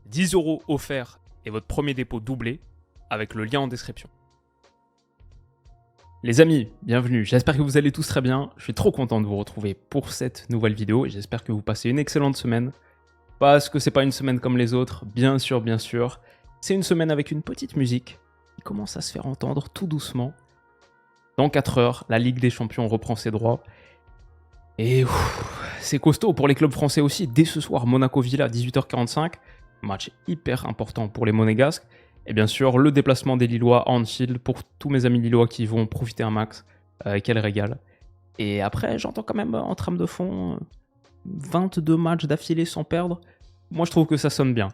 10 € offerts et votre premier dépôt doublé avec le lien en description. Les amis, bienvenue, j'espère que vous allez tous très bien. Je suis trop content de vous retrouver pour cette nouvelle vidéo et j'espère que vous passez une excellente semaine. Parce que c'est pas une semaine comme les autres, bien sûr. C'est une semaine avec une petite musique qui commence à se faire entendre tout doucement. Dans 4 heures, la Ligue des Champions reprend ses droits. Et c'est costaud pour les clubs français aussi. Dès ce soir, Monaco-Villa, 18h45. Match hyper important pour les Monégasques. Et bien sûr, le déplacement des Lillois à Anfield pour tous mes amis Lillois qui vont profiter un max. Quel régal. Et après, j'entends quand même en trame de fond 22 matchs d'affilée sans perdre. Moi, je trouve que ça sonne bien.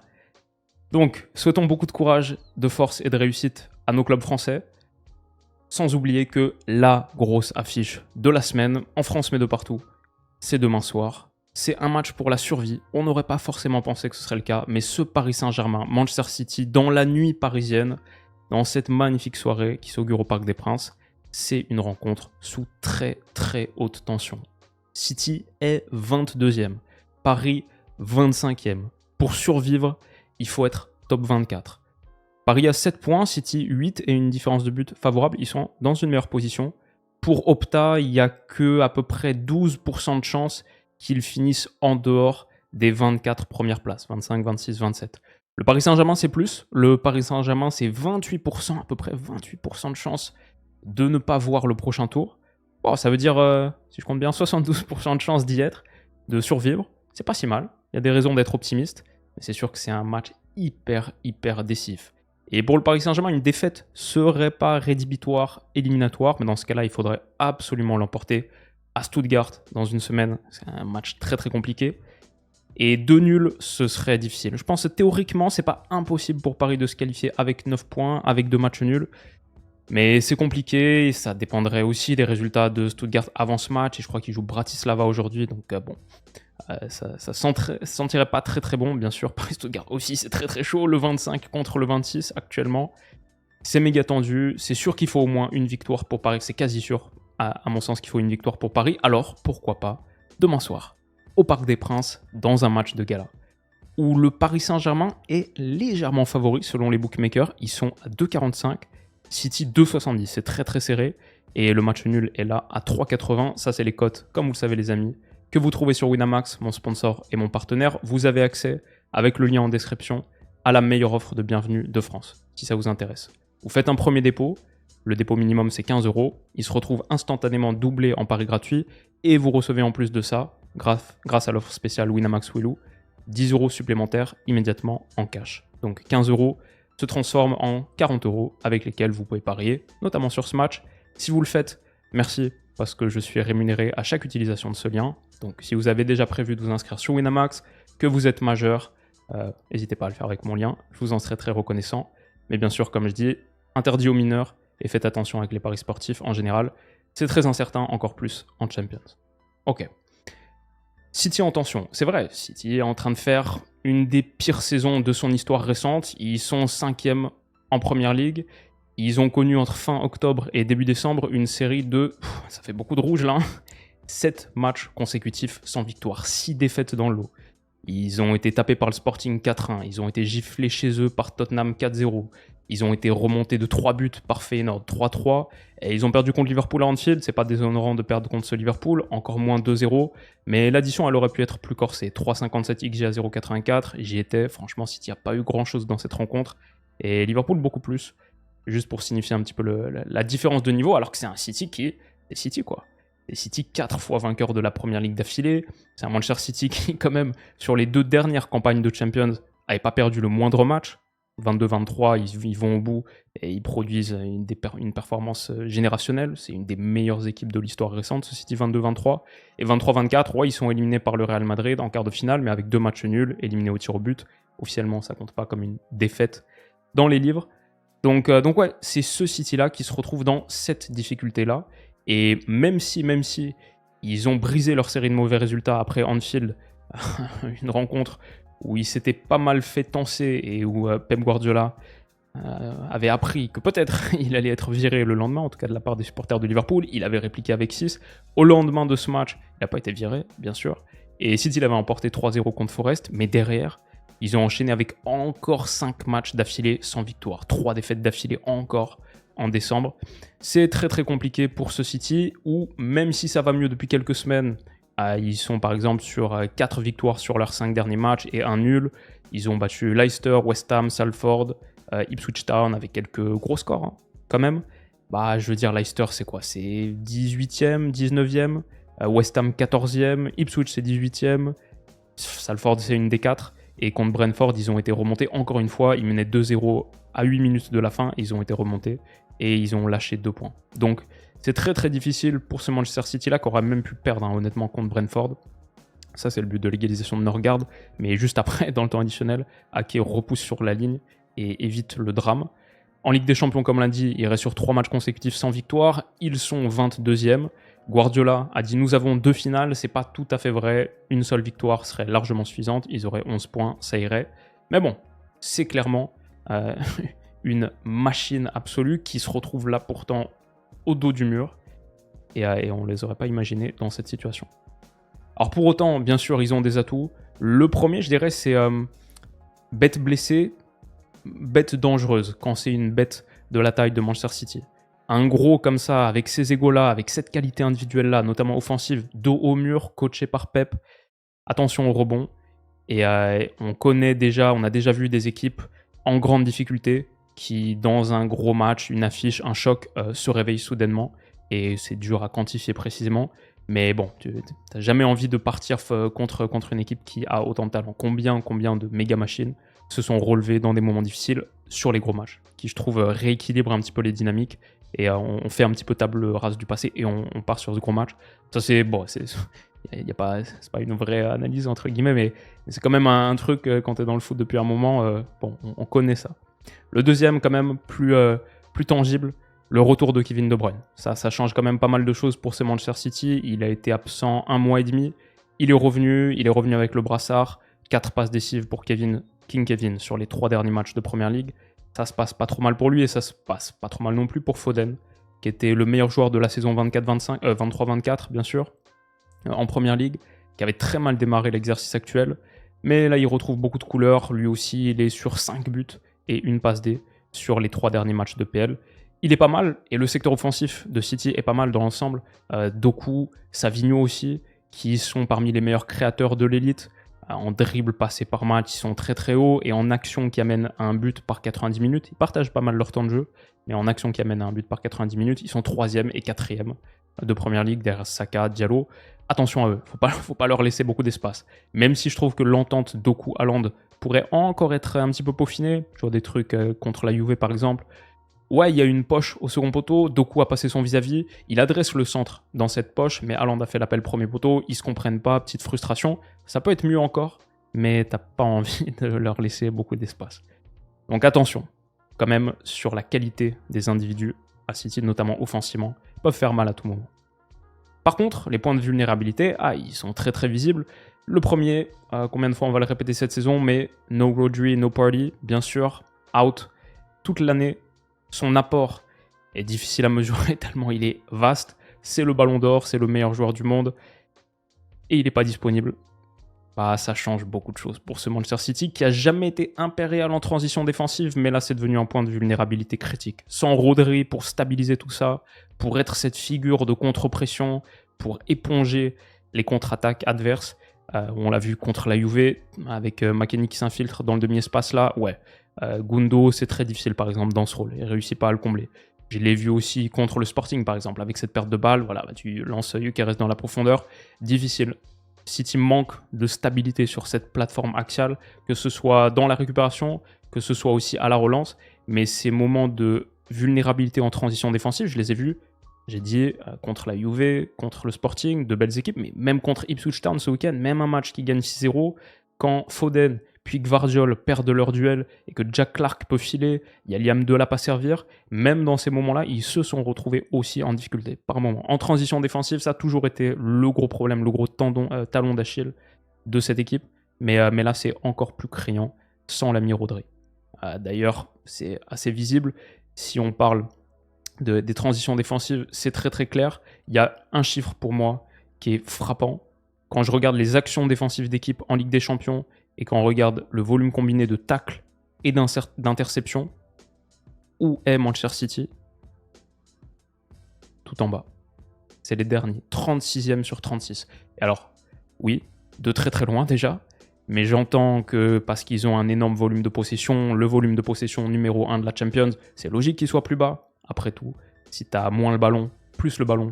Donc, souhaitons beaucoup de courage, de force et de réussite à nos clubs français. Sans oublier que la grosse affiche de la semaine, en France mais de partout, c'est demain soir. C'est un match pour la survie. On n'aurait pas forcément pensé que ce serait le cas, mais ce Paris Saint-Germain, Manchester City, dans la nuit parisienne, dans cette magnifique soirée qui s'augure au Parc des Princes, c'est une rencontre sous très très haute tension. City est 22e, Paris 25e. Pour survivre, il faut être top 24. Paris a 7 points, City 8 et une différence de but favorable. Ils sont dans une meilleure position. Pour Opta, il n'y a que à peu près 12% de chances qu'ils finissent en dehors des 24 premières places, 25, 26, 27. Le Paris Saint-Germain, c'est plus. Le Paris Saint-Germain, c'est 28%, à peu près 28% de chances de ne pas voir le prochain tour. Bon, ça veut dire, si je compte bien, 72% de chances d'y être, de survivre. C'est pas si mal. Il y a des raisons d'être optimiste. Mais c'est sûr que c'est un match hyper décisif. Et pour le Paris Saint-Germain, une défaite serait pas rédhibitoire, éliminatoire, mais dans ce cas-là, il faudrait absolument l'emporter à Stuttgart dans une semaine. C'est un match très compliqué. Et 2 nuls, ce serait difficile. Je pense que théoriquement, c'est pas impossible pour Paris de se qualifier avec 9 points, avec 2 matchs nuls. Mais c'est compliqué, et ça dépendrait aussi des résultats de Stuttgart avant ce match. Et je crois qu'ils jouent Bratislava aujourd'hui, donc ça sentirait pas très bon, bien sûr. Paris-Stuttgart aussi, c'est très chaud. Le 25 contre le 26 actuellement. C'est méga tendu. C'est sûr qu'il faut au moins une victoire pour Paris. C'est quasi sûr, à mon sens, qu'il faut une victoire pour Paris. Alors, pourquoi pas, demain soir, au Parc des Princes, dans un match de gala, où le Paris Saint-Germain est légèrement favori selon les bookmakers. Ils sont à 2,45. City 2,70. C'est très serré. Et le match nul est là à 3,80. Ça, c'est les cotes, comme vous le savez, les amis, que vous trouvez sur Winamax, mon sponsor et mon partenaire. Vous avez accès, avec le lien en description, à la meilleure offre de bienvenue de France, si ça vous intéresse. Vous faites un premier dépôt, le dépôt minimum c'est 15 €, il se retrouve instantanément doublé en pari gratuit, et vous recevez en plus de ça, grâce à l'offre spéciale Winamax Willou, 10 € supplémentaires immédiatement en cash. Donc 15 € se transforment en 40 € avec lesquels vous pouvez parier, notamment sur ce match. Si vous le faites, merci, parce que je suis rémunéré à chaque utilisation de ce lien. Donc si vous avez déjà prévu de vous inscrire sur Winamax, que vous êtes majeur, n'hésitez pas à le faire avec mon lien, je vous en serai très reconnaissant. Mais bien sûr, comme je dis, interdit aux mineurs, et faites attention avec les paris sportifs en général. C'est très incertain, encore plus en Champions. Ok. City en tension, c'est vrai, City est en train de faire une des pires saisons de son histoire récente. Ils sont 5e en Première Ligue. Ils ont connu entre fin octobre et début décembre une série de... ça fait beaucoup de rouge là. 7 matchs consécutifs sans victoire, 6 défaites dans le lot. Ils ont été tapés par le Sporting 4-1, ils ont été giflés chez eux par Tottenham 4-0, ils ont été remontés de 3 buts par Feyenoord 3-3, et ils ont perdu contre Liverpool à Anfield. C'est pas déshonorant de perdre contre ce Liverpool, encore moins 2-0, mais l'addition elle aurait pu être plus corsée. 3,57 XG à 0,84, j'y étais, franchement City n'a pas eu grand chose dans cette rencontre, et Liverpool beaucoup plus, juste pour signifier un petit peu la différence de niveau, alors que c'est un City qui est City quoi. Et City 4 fois vainqueur de la Première Ligue d'affilée. C'est un Manchester City qui, quand même, sur les 2 dernières campagnes de Champions, n'avait pas perdu le moindre match. 22-23, ils vont au bout et ils produisent une performance générationnelle. C'est une des meilleures équipes de l'histoire récente, ce City 22-23. Et 23-24, ouais, ils sont éliminés par le Real Madrid en quart de finale, mais avec 2 matchs nuls, éliminés au tir au but. Officiellement, ça compte pas comme une défaite dans les livres. Donc ouais, c'est ce City-là qui se retrouve dans cette difficulté-là. Et même si ils ont brisé leur série de mauvais résultats après Anfield, une rencontre où il s'était pas mal fait tancer et où Pep Guardiola avait appris que peut-être il allait être viré le lendemain, en tout cas de la part des supporters de Liverpool. Il avait répliqué avec 6. Au lendemain de ce match, il n'a pas été viré, bien sûr. Et City l'avait emporté 3-0 contre Forest, mais derrière, Ils ont enchaîné avec encore 5 matchs d'affilée sans victoire. 3 défaites d'affilée encore en décembre. C'est très très compliqué pour ce City où même si ça va mieux depuis quelques semaines, ils sont par exemple sur 4 victoires sur leurs 5 derniers matchs et un nul. Ils ont battu Leicester, West Ham, Salford, Ipswich Town avec quelques gros scores hein, quand même. Bah, je veux dire, Leicester, c'est quoi? C'est 18e, 19e, West Ham 14e, Ipswich c'est 18e, Salford c'est une des 4. Et contre Brentford, ils ont été remontés encore une fois. Ils menaient 2-0 à 8 minutes de la fin. Ils ont été remontés et ils ont lâché 2 points. Donc, c'est très très difficile pour ce Manchester City-là, qui aurait même pu perdre hein, honnêtement contre Brentford. Ça, c'est le but de l'égalisation de Norgard. Mais juste après, dans le temps additionnel, Ake repousse sur la ligne et évite le drame. En Ligue des Champions, comme l'a dit, il reste sur 3 matchs consécutifs sans victoire. Ils sont 22e. Guardiola a dit « Nous avons 2 finales ». C'est pas tout à fait vrai. Une seule victoire serait largement suffisante. Ils auraient 11 points, ça irait. Mais bon, c'est clairement une machine absolue qui se retrouve là pourtant au dos du mur. Et on ne les aurait pas imaginés dans cette situation. Alors pour autant, bien sûr, ils ont des atouts. Le premier, je dirais, c'est bête blessée, bête dangereuse, quand c'est une bête de la taille de Manchester City. Un gros comme ça, avec ces égos-là, avec cette qualité individuelle-là, notamment offensive, dos au mur, coaché par Pep, attention au rebond. Et on a déjà vu des équipes en grande difficulté qui, dans un gros match, une affiche, un choc, se réveillent soudainement. Et c'est dur à quantifier précisément. Mais bon, tu n'as jamais envie de partir contre une équipe qui a autant de talent. Combien de méga machines se sont relevées dans des moments difficiles sur les gros matchs, qui je trouve rééquilibrent un petit peu les dynamiques. Et on fait un petit peu table rase du passé et on part sur ce gros match. Ça, c'est bon, c'est pas une vraie analyse, entre guillemets, mais c'est quand même un truc, quand tu es dans le foot depuis un moment, bon, on connaît ça. Le deuxième, quand même, plus tangible, le retour de Kevin De Bruyne. Ça change quand même pas mal de choses pour ce Manchester City. Il a été absent 1 mois et demi. Il est revenu avec le brassard. 4 passes décisives pour King Kevin sur les 3 derniers matchs de Première Ligue. Ça se passe pas trop mal pour lui et ça se passe pas trop mal non plus pour Foden, qui était le meilleur joueur de la saison 23-24, bien sûr, en Première Ligue, qui avait très mal démarré l'exercice actuel. Mais là, il retrouve beaucoup de couleurs. Lui aussi, il est sur 5 buts et une passe D sur les 3 derniers matchs de PL. Il est pas mal, et le secteur offensif de City est pas mal dans l'ensemble. Doku, Savigno aussi, qui sont parmi les meilleurs créateurs de l'élite. En dribble passé par match, ils sont très très hauts, et en action qui amène à un but par 90 minutes, ils partagent pas mal leur temps de jeu, mais en action qui amène à un but par 90 minutes, ils sont 3e et 4e de Première Ligue derrière Saka, Diallo. Attention à eux, faut pas leur laisser beaucoup d'espace. Même si je trouve que l'entente Doku-Haaland pourrait encore être un petit peu peaufinée, je vois des trucs contre la Juve par exemple. Ouais, il y a une poche au second poteau, Doku a passé son vis-à-vis, il adresse le centre dans cette poche, mais Haaland a fait l'appel premier poteau, ils se comprennent pas, petite frustration. Ça peut être mieux encore, mais t'as pas envie de leur laisser beaucoup d'espace. Donc attention, quand même, sur la qualité des individus à City, notamment offensivement, ils peuvent faire mal à tout moment. Par contre, les points de vulnérabilité, ils sont très très visibles. Le premier, combien de fois on va le répéter cette saison, mais no Rodri, no party, bien sûr, out toute l'année. Son apport est difficile à mesurer tellement il est vaste. C'est le ballon d'or, c'est le meilleur joueur du monde. Et il n'est pas disponible. Ça change beaucoup de choses pour ce Manchester City qui n'a jamais été impérial en transition défensive, mais là c'est devenu un point de vulnérabilité critique. Sans Rodri pour stabiliser tout ça, pour être cette figure de contre-pression, pour éponger les contre-attaques adverses. On l'a vu contre la Juve, avec McKennie qui s'infiltre dans le demi-espace là, ouais. Gundo, c'est très difficile par exemple dans ce rôle, il ne réussit pas à le combler. Je l'ai vu aussi contre le Sporting par exemple, avec cette perte de balle, voilà, tu lances qui reste dans la profondeur, difficile. City manque de stabilité sur cette plateforme axiale, que ce soit dans la récupération, que ce soit aussi à la relance, mais ces moments de vulnérabilité en transition défensive, je les ai vus, j'ai dit, contre la Juve, contre le Sporting, de belles équipes, mais même contre Ipswich Town ce week-end, même un match qui gagne 6-0, quand Foden puis Gvardiol perdent leur duel et que Jack Clarke peut filer, il y a Liam Delap à servir, même dans ces moments-là, ils se sont retrouvés aussi en difficulté par moment. En transition défensive, ça a toujours été le gros problème, le gros talon d'Achille de cette équipe, mais là c'est encore plus criant sans l'ami Rodri. D'ailleurs, c'est assez visible, si on parle des transitions défensives, c'est très très clair. Il y a un chiffre pour moi qui est frappant. Quand je regarde les actions défensives d'équipe en Ligue des Champions Et quand on regarde le volume combiné de tacles et d'interceptions, où est Manchester City? Tout en bas. C'est les derniers, 36e sur 36. Et alors, oui, de très très loin déjà, mais j'entends que parce qu'ils ont un énorme volume de possession, le volume de possession numéro 1 de la Champions, c'est logique qu'il soit plus bas. Après tout, si tu as moins le ballon, plus le ballon,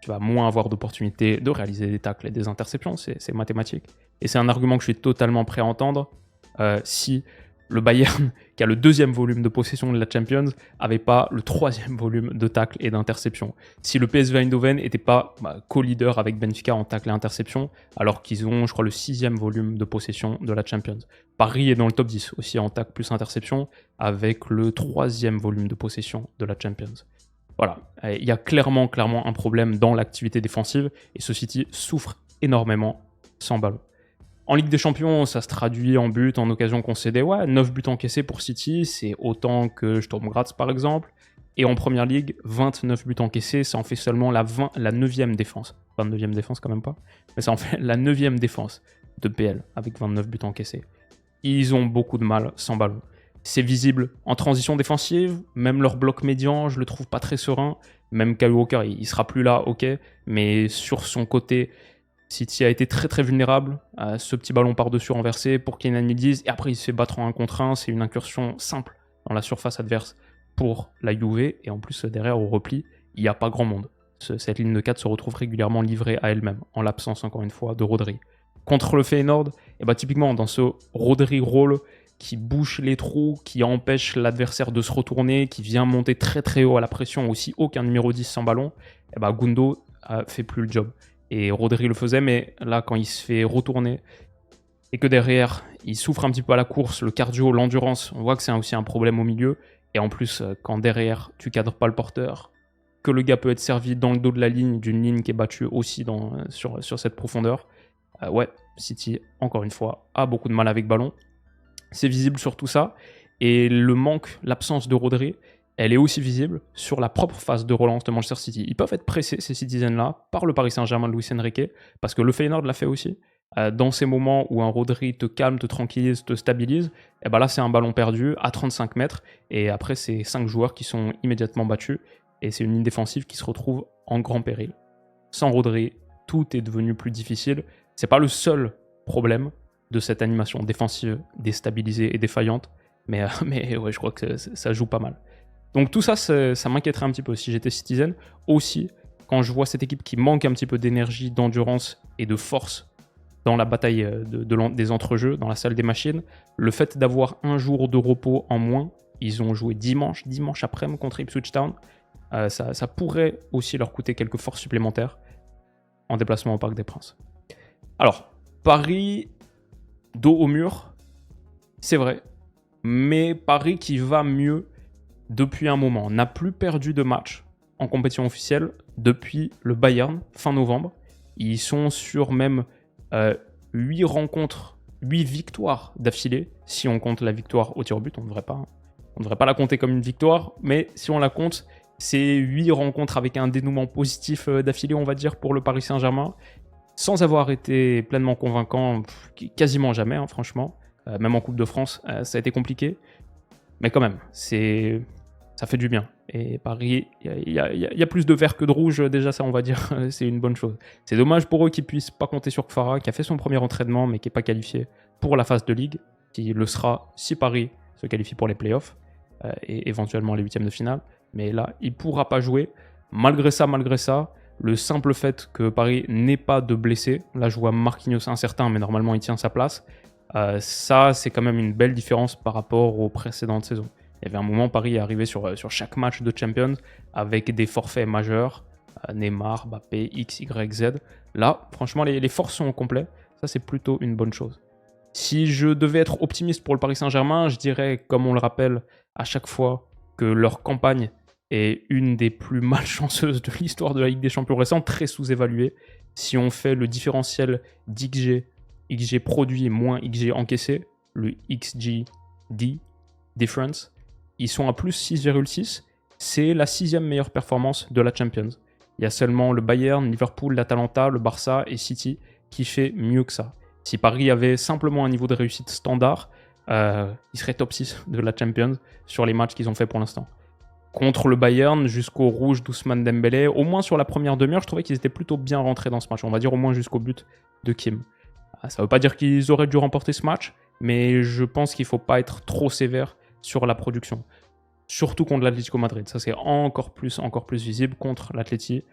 tu vas moins avoir d'opportunités de réaliser des tacles et des interceptions, c'est mathématique. Et c'est un argument que je suis totalement prêt à entendre si le Bayern, qui a le 2e volume de possession de la Champions, n'avait pas le 3e volume de tacles et d'interceptions. Si le PSV Eindhoven n'était pas co-leader avec Benfica en tacles et interceptions, alors qu'ils ont, je crois, le 6e volume de possession de la Champions. Paris est dans le top 10 aussi en tacles plus interceptions, avec le 3e volume de possession de la Champions. Voilà, il y a clairement un problème dans l'activité défensive, et ce City souffre énormément sans ballon. En Ligue des Champions, ça se traduit en buts, en occasions concédées. Ouais, 9 buts encaissés pour City, c'est autant que Sturm Graz par exemple. Et en Première Ligue, 29 buts encaissés, ça en fait seulement la 9e défense. 29e défense quand même pas, mais ça en fait la 9e défense de PL avec 29 buts encaissés. Ils ont beaucoup de mal sans ballon. C'est visible en transition défensive, même leur bloc médian, je le trouve pas très serein. Même Kyle Walker, il sera plus là, ok, mais sur son côté, City a été très très vulnérable à ce petit ballon par-dessus renversé pour Kenan Yildiz, et après il se fait battre en 1 contre 1, c'est une incursion simple dans la surface adverse pour la Juve, et en plus derrière au repli, il n'y a pas grand monde. Cette ligne de 4 se retrouve régulièrement livrée à elle-même, en l'absence encore une fois de Rodri. Contre le Feyenoord, et typiquement dans ce Rodri rôle qui bouche les trous, qui empêche l'adversaire de se retourner, qui vient monter très très haut à la pression, aussi haut qu'un numéro 10 sans ballon, Gundo fait plus le job. Et Rodri le faisait, mais là, quand il se fait retourner et que derrière, il souffre un petit peu à la course, le cardio, l'endurance, on voit que c'est aussi un problème au milieu. Et en plus, quand derrière, tu cadres pas le porteur, que le gars peut être servi dans le dos de la ligne, d'une ligne qui est battue aussi sur cette profondeur, ouais, City, encore une fois, a beaucoup de mal avec ballon. C'est visible sur tout ça. Et le manque, l'absence de Rodri, elle est aussi visible sur la propre phase de relance de Manchester City. Ils peuvent être pressés, ces Citizens-là, par le Paris Saint-Germain de Luis Enrique, parce que le Feyenoord l'a fait aussi. Dans ces moments où un Rodri te calme, te tranquillise, te stabilise, là c'est un ballon perdu à 35 mètres, et après c'est 5 joueurs qui sont immédiatement battus, et c'est une ligne défensive qui se retrouve en grand péril. Sans Rodri, tout est devenu plus difficile. C'est pas le seul problème de cette animation défensive déstabilisée et défaillante, mais ouais, je crois que ça joue pas mal. Donc tout ça, ça m'inquiéterait un petit peu si j'étais Citizen. Aussi, quand je vois cette équipe qui manque un petit peu d'énergie, d'endurance et de force dans la bataille des entrejeux, dans la salle des machines, le fait d'avoir un jour de repos en moins, ils ont joué dimanche après-midi contre Ipswich Town, ça pourrait aussi leur coûter quelques forces supplémentaires en déplacement au Parc des Princes. Alors, Paris, dos au mur, c'est vrai, mais Paris qui va mieux depuis un moment, n'a plus perdu de match en compétition officielle depuis le Bayern, fin novembre. Ils sont sur même 8 victoires d'affilée, si on compte la victoire au tir au but, on ne devrait pas la compter comme une victoire, mais si on la compte, c'est 8 rencontres avec un dénouement positif d'affilée, on va dire, pour le Paris Saint-Germain, sans avoir été pleinement convaincant, quasiment jamais, franchement. Même en Coupe de France, ça a été compliqué. Mais quand même, ça fait du bien. Et Paris, il y a plus de vert que de rouge, déjà ça on va dire, c'est une bonne chose. C'est dommage pour eux qu'ils ne puissent pas compter sur Kfara, qui a fait son premier entraînement, mais qui n'est pas qualifié pour la phase de Ligue, qui le sera si Paris se qualifie pour les playoffs, et éventuellement les huitièmes de finale. Mais là, il ne pourra pas jouer. Malgré ça, le simple fait que Paris n'ait pas de blessés, là je vois Marquinhos incertain, mais normalement il tient sa place, ça c'est quand même une belle différence par rapport aux précédentes saisons. Il y avait un moment, Paris est arrivé sur chaque match de Champions avec des forfaits majeurs, Neymar, Mbappé, X, Y, Z. Là, franchement, les forces sont au complet. Ça, c'est plutôt une bonne chose. Si je devais être optimiste pour le Paris Saint-Germain, je dirais, comme on le rappelle à chaque fois, que leur campagne est une des plus malchanceuses de l'histoire de la Ligue des Champions récente, très sous-évaluée. Si on fait le différentiel d'XG, XG produit moins XG encaissé, le XGD difference, ils sont à plus 6,6. C'est la 6e meilleure performance de la Champions. Il y a seulement le Bayern, Liverpool, l'Atalanta, le Barça et City qui fait mieux que ça. Si Paris avait simplement un niveau de réussite standard, ils seraient top 6 de la Champions sur les matchs qu'ils ont fait pour l'instant. Contre le Bayern, jusqu'au rouge d'Ousmane Dembélé, au moins sur la première demi-heure, je trouvais qu'ils étaient plutôt bien rentrés dans ce match. On va dire au moins jusqu'au but de Kim. Ça ne veut pas dire qu'ils auraient dû remporter ce match, mais je pense qu'il ne faut pas être trop sévère sur la production. Surtout contre l'Atlético Madrid. Ça, c'est encore plus visible contre l'Atleti.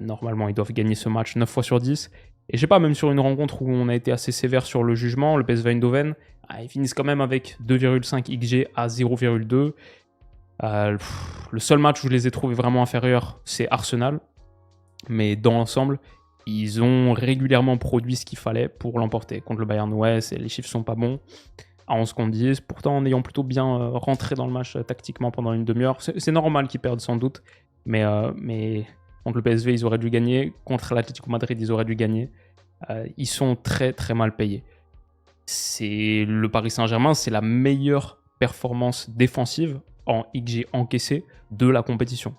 Normalement, ils doivent gagner ce match 9 fois sur 10. Et je sais pas, même sur une rencontre où on a été assez sévère sur le jugement, le PSV Eindhoven, ils finissent quand même avec 2,5 XG à 0,2. Le seul match où je les ai trouvés vraiment inférieurs, c'est Arsenal. Mais dans l'ensemble, ils ont régulièrement produit ce qu'il fallait pour l'emporter. Contre le Bayern, ouais, les chiffres sont pas bons. À 11 contre 10, pourtant en ayant plutôt bien rentré dans le match tactiquement pendant une demi-heure. C'est normal qu'ils perdent sans doute, mais contre le PSV, ils auraient dû gagner. Contre l'Atlético Madrid, ils auraient dû gagner. Ils sont très très mal payés. C'est le Paris Saint-Germain, c'est la meilleure performance défensive en XG encaissé de la compétition.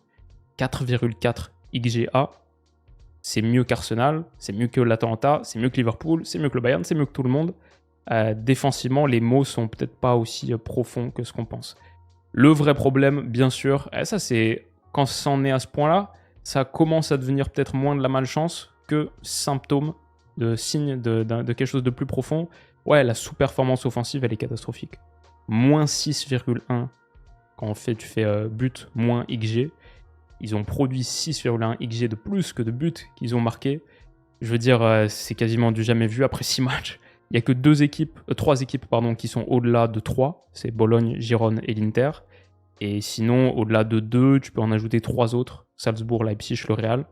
4,4 XGA, c'est mieux qu'Arsenal, c'est mieux que l'Atalanta, c'est mieux que Liverpool, c'est mieux que le Bayern, c'est mieux que tout le monde. Défensivement, les mots sont peut-être pas aussi profonds que ce qu'on pense. Le vrai problème, bien sûr, ça c'est quand c'en est à ce point-là, ça commence à devenir peut-être moins de la malchance que symptôme de signe de quelque chose de plus profond. Ouais, la sous-performance offensive, elle est catastrophique. Moins 6,1 quand tu fais but moins XG. Ils ont produit 6,1 XG de plus que de buts qu'ils ont marqués. Je veux dire, c'est quasiment du jamais vu après 6 matchs. Il n'y a que 3 équipes qui sont au-delà de 3. C'est Bologne, Girone et l'Inter. Et sinon, au-delà de 2, tu peux en ajouter 3 autres. Salzbourg, Leipzig, le Real.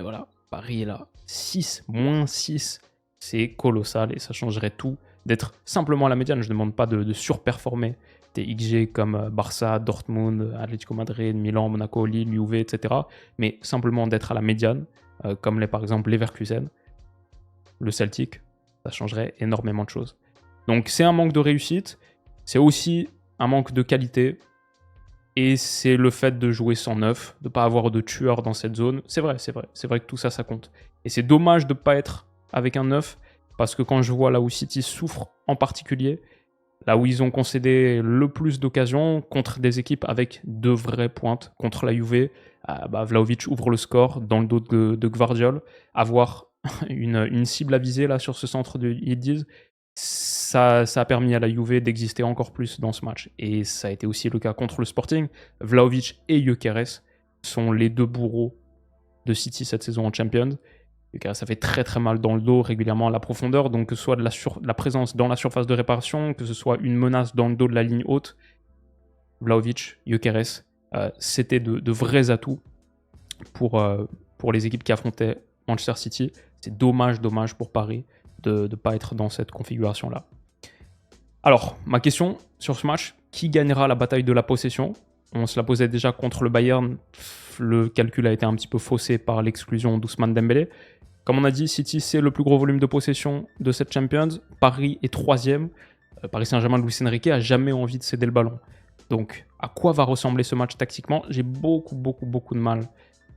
Et voilà, Paris est là. 6, moins 6, c'est colossal et ça changerait tout d'être simplement à la médiane. Je ne demande pas de surperformer des XG comme Barça, Dortmund, Atlético Madrid, Milan, Monaco, Lille, Juve, etc. Mais simplement d'être à la médiane, comme par exemple Leverkusen, le Celtic, ça changerait énormément de choses. Donc c'est un manque de réussite, c'est aussi un manque de qualité, et c'est le fait de jouer sans neuf, de ne pas avoir de tueur dans cette zone. C'est vrai que tout ça, ça compte. Et c'est dommage de ne pas être avec un neuf, parce que quand je vois là où City souffre en particulier, là où ils ont concédé le plus d'occasions contre des équipes avec de vraies pointes, contre la Juve, Vlahovic ouvre le score dans le dos de Gvardiol, avoir une cible à viser là sur ce centre de Yildiz, ça a permis à la Juve d'exister encore plus dans ce match. Et ça a été aussi le cas contre le Sporting. Vlahovic et Gyökeres sont les deux bourreaux de City cette saison en Champions. Gyökeres, ça fait très très mal dans le dos régulièrement à la profondeur, donc que ce soit de la présence dans la surface de réparation, que ce soit une menace dans le dos de la ligne haute, Vlahovic, Gyökeres, c'était de vrais atouts pour les équipes qui affrontaient Manchester City. C'est dommage pour Paris de ne pas être dans cette configuration-là. Alors, ma question sur ce match, qui gagnera la bataille de la possession? On se la posait déjà contre le Bayern, le calcul a été un petit peu faussé par l'exclusion d'Ousmane Dembélé. Comme on a dit, City, c'est le plus gros volume de possession de cette Champions. Paris est 3e. Paris Saint-Germain de Luis Enrique a jamais envie de céder le ballon. Donc, à quoi va ressembler ce match tactiquement? J'ai beaucoup de mal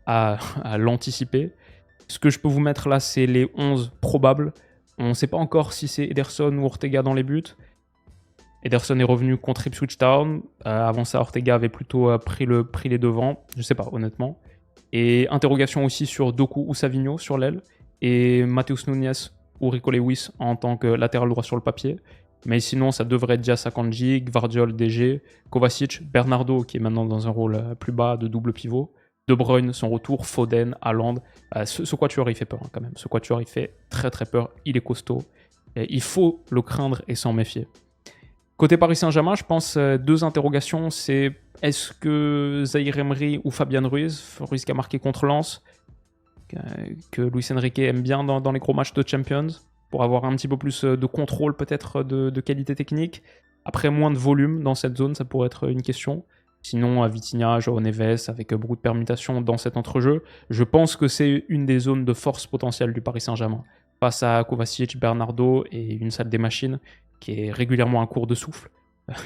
à l'anticiper. Ce que je peux vous mettre là, c'est les 11 probables. On ne sait pas encore si c'est Ederson ou Ortega dans les buts. Ederson est revenu contre Ipswich Town. Avant ça, Ortega avait plutôt pris les devants. Je ne sais pas, honnêtement. Et interrogation aussi sur Doku ou Savigno sur l'aile. Et Matheus Nunes ou Rico Lewis en tant que latéral droit sur le papier. Mais sinon, ça devrait être Dias Akanji, Gvardiol, DG, Kovacic, Bernardo qui est maintenant dans un rôle plus bas de double pivot. De Bruyne, son retour, Foden, Haaland. Ce quatuor, il fait peur quand même. Ce quatuor, il fait très très peur. Il est costaud. Et il faut le craindre et s'en méfier. Côté Paris Saint-Germain, je pense 2 interrogations. C'est est-ce que Zaïre Emery ou Fabian Ruiz qui a marqué contre Lens, que Luis Enrique aime bien dans les gros matchs de Champions, pour avoir un petit peu plus de contrôle peut-être de qualité technique. Après, moins de volume dans cette zone, ça pourrait être une question. Sinon, Vitinha, João Neves, avec beaucoup de permutations dans cet entrejeu, je pense que c'est une des zones de force potentielle du Paris Saint-Germain. Face à Kovacic, Bernardo et une salle des machines qui est régulièrement à court de souffle,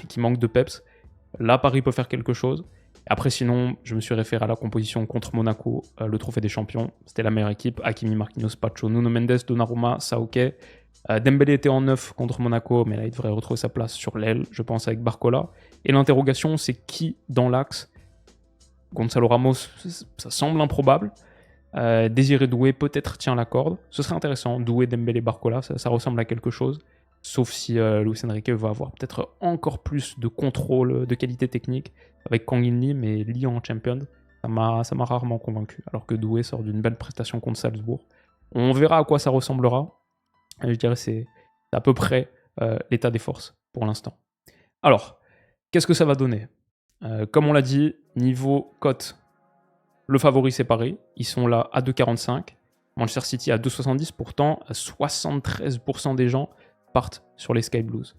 qui manque de peps. Là, Paris peut faire quelque chose. Après, sinon, je me suis référé à la composition contre Monaco, le trophée des champions. C'était la meilleure équipe. Hakimi, Marquinhos, Pacho, Nuno Mendes, Donnarumma, Saouké. Dembélé était en 9 contre Monaco, mais là, il devrait retrouver sa place sur l'aile, je pense, avec Barcola. Et l'interrogation, c'est qui dans l'axe? Gonzalo Ramos, ça semble improbable. Désiré Doué peut-être tient la corde. Ce serait intéressant. Doué, Dembélé, Barcola, ça ressemble à quelque chose. Sauf si Luis Enrique va avoir peut-être encore plus de contrôle, de qualité technique avec Kang In Lee, mais Lee en champion, ça m'a rarement convaincu. Alors que Doué sort d'une belle prestation contre Salzbourg. On verra à quoi ça ressemblera. Je dirais que c'est à peu près l'état des forces pour l'instant. Alors, qu'est-ce que ça va donner? Comme on l'a dit, niveau cote, le favori c'est Paris. Ils sont là à 2,45. Manchester City à 2,70. Pourtant, 73% des gens partent sur les Sky Blues.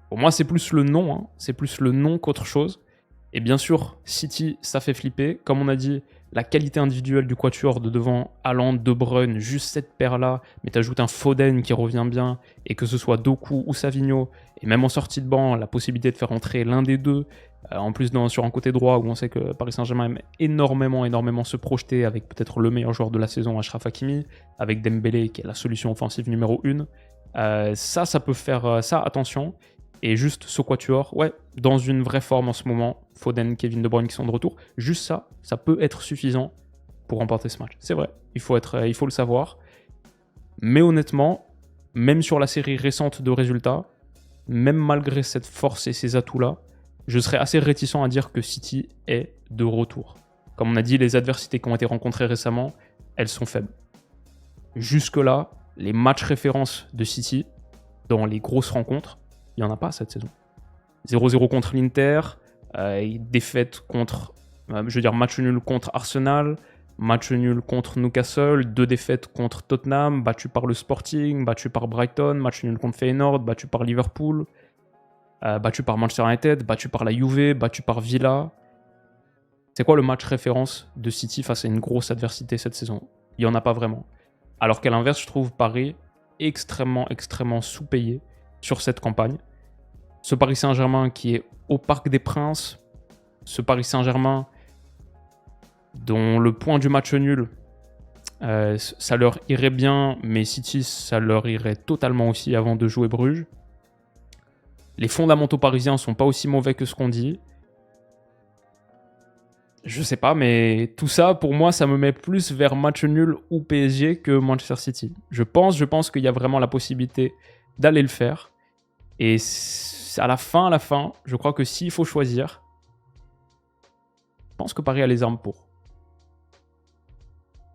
Pour moi, c'est plus le nom. Hein. C'est plus le nom qu'autre chose. Et bien sûr, City, ça fait flipper. Comme on a dit, la qualité individuelle du quatuor de devant, Haaland, De Bruyne, juste cette paire-là, mais t'ajoutes un Foden qui revient bien, et que ce soit Doku ou Savigno, et même en sortie de banc, la possibilité de faire entrer l'un des deux, en plus sur un côté droit où on sait que Paris Saint-Germain aime énormément se projeter avec peut-être le meilleur joueur de la saison, Achraf Hakimi, avec Dembélé qui est la solution offensive numéro 1. Ça peut faire ça, attention. Et juste ce quatuor, ouais, dans une vraie forme en ce moment, Foden, Kevin De Bruyne qui sont de retour, juste ça peut être suffisant pour remporter ce match. C'est vrai, il faut le savoir. Mais honnêtement, même sur la série récente de résultats, même malgré cette force et ces atouts-là, je serais assez réticent à dire que City est de retour. Comme on a dit, les adversités qui ont été rencontrées récemment, elles sont faibles. Jusque-là, les matchs références de City, dans les grosses rencontres, il n'y en a pas cette saison. 0-0 contre l'Inter, défaite contre, match nul contre Arsenal, match nul contre Newcastle, 2 défaites contre Tottenham, battu par le Sporting, battu par Brighton, match nul contre Feyenoord, battu par Liverpool, battu par Manchester United, battu par la Juve, battu par Villa. C'est quoi le match référence de City face à une grosse adversité cette saison? Il n'y en a pas vraiment. Alors qu'à l'inverse, je trouve Paris extrêmement sous-payé sur cette campagne. Ce Paris Saint-Germain qui est au Parc des Princes, ce Paris Saint-Germain dont le point du match nul, ça leur irait bien, mais City, ça leur irait totalement aussi avant de jouer Bruges. Les fondamentaux parisiens ne sont pas aussi mauvais que ce qu'on dit. Je sais pas, mais tout ça, pour moi, ça me met plus vers match nul ou PSG que Manchester City. Je pense qu'il y a vraiment la possibilité d'aller le faire. Et à la fin, je crois que s'il faut choisir, je pense que Paris a les armes pour.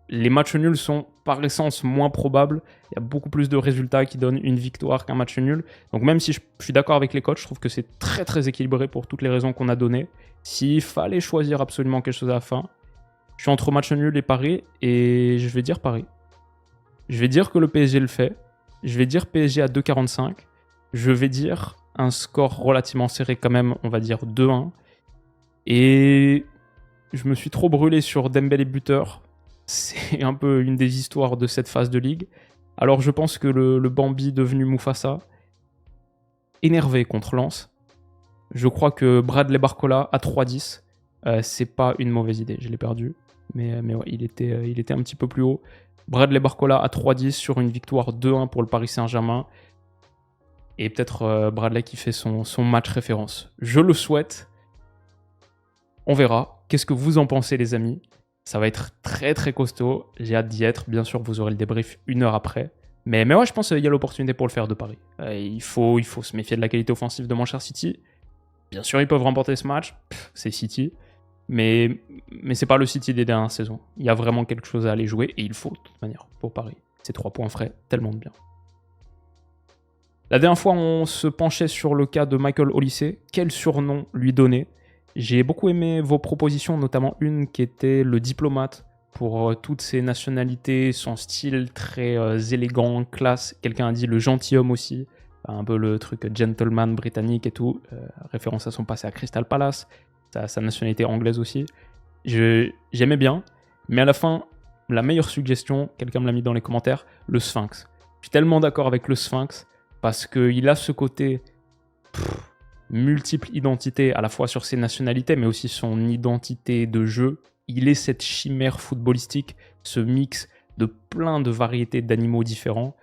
Les matchs nuls sont par essence moins probables. Il y a beaucoup plus de résultats qui donnent une victoire qu'un match nul. Donc même si je suis d'accord avec les coachs, je trouve que c'est très équilibré pour toutes les raisons qu'on a données. S'il fallait choisir absolument quelque chose à la fin, je suis entre match nul et Paris, et je vais dire Paris. Je vais dire que le PSG le fait. Je vais dire PSG à 2,45. Je vais dire un score relativement serré quand même, on va dire 2-1. Et je me suis trop brûlé sur Dembélé buteur. C'est un peu une des histoires de cette phase de ligue. Alors je pense que le Bambi devenu Mufasa, énervé contre Lens, je crois que Bradley Barcola à 3-10, c'est pas une mauvaise idée. Je l'ai perdu, mais ouais, il était un petit peu plus haut. Bradley Barcola à 3-10 sur une victoire 2-1 pour le Paris Saint-Germain. Et peut-être Bradley qui fait son match référence. Je le souhaite. On verra. Qu'est-ce que vous en pensez, les amis? Ça va être très costaud. J'ai hâte d'y être. Bien sûr, vous aurez le débrief 1 heure après. Mais ouais, je pense qu'il y a l'opportunité pour le faire de Paris. Il faut se méfier de la qualité offensive de Manchester City. Bien sûr, ils peuvent remporter ce match. C'est City. Mais c'est pas le City des dernières saisons. Il y a vraiment quelque chose à aller jouer. Et il faut, de toute manière, pour Paris. C'est 3 points frais. Tellement de bien. La dernière fois, on se penchait sur le cas de Michael Olise. Quel surnom lui donner? J'ai beaucoup aimé vos propositions, notamment une qui était le diplomate pour toutes ses nationalités, son style très élégant, classe. Quelqu'un a dit le gentilhomme aussi, un peu le truc gentleman britannique et tout, référence à son passé à Crystal Palace, sa nationalité anglaise aussi. J'aimais bien, mais à la fin, la meilleure suggestion, quelqu'un me l'a mis dans les commentaires, le Sphinx. Je suis tellement d'accord avec le Sphinx, parce qu'il a ce côté multiple identité, à la fois sur ses nationalités, mais aussi son identité de jeu. Il est cette chimère footballistique, ce mix de plein de variétés d'animaux différents.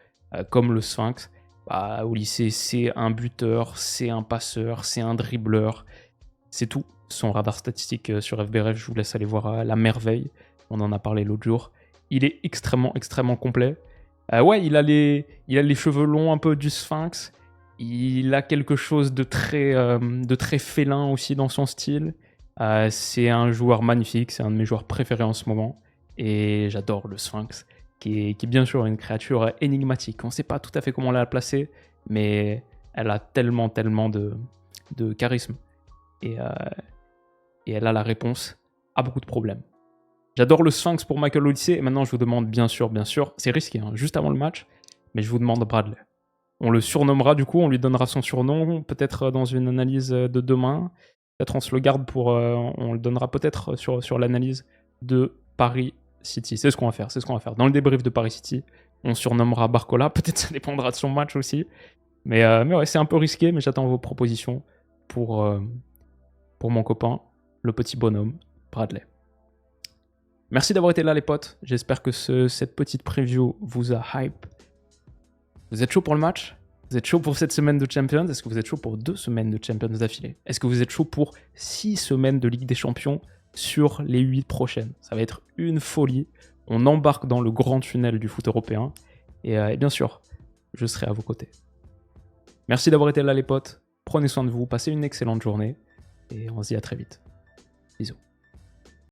comme le Sphinx. Bah, Olysée, c'est un buteur, c'est un passeur, c'est un dribbleur, c'est tout. Son radar statistique sur FBref, je vous laisse aller voir à la merveille. On en a parlé l'autre jour. Il est extrêmement, extrêmement complet. Ouais, il a les cheveux longs un peu du Sphinx. Il a quelque chose de très félin aussi dans son style. C'est un joueur magnifique, c'est un de mes joueurs préférés en ce moment. Et j'adore le Sphinx, qui est bien sûr une créature énigmatique. On ne sait pas tout à fait comment la placer, mais elle a tellement de charisme. Et elle a la réponse à beaucoup de problèmes. J'adore le Sphinx pour Michael Olise, et maintenant je vous demande bien sûr, c'est risqué, hein, juste avant le match, mais je vous demande Bradley. On le surnommera du coup, on lui donnera son surnom, peut-être dans une analyse de demain, peut-être on se le garde pour, on le donnera peut-être sur l'analyse de Paris City. C'est ce qu'on va faire, Dans le débrief de Paris City, on surnommera Barcola, peut-être ça dépendra de son match aussi, mais ouais, c'est un peu risqué, mais j'attends vos propositions pour mon copain, le petit bonhomme, Bradley. Merci d'avoir été là les potes, j'espère que cette petite preview vous a hype. Vous êtes chaud pour le match? Vous êtes chaud pour cette semaine de Champions? Est-ce que vous êtes chaud pour 2 semaines de Champions d'affilée? Est-ce que vous êtes chaud pour 6 semaines de Ligue des Champions sur les 8 prochaines? Ça va être une folie. On embarque dans le grand tunnel du foot européen. Et bien sûr, je serai à vos côtés. Merci d'avoir été là les potes. Prenez soin de vous, passez une excellente journée. Et on se dit à très vite. Bisous.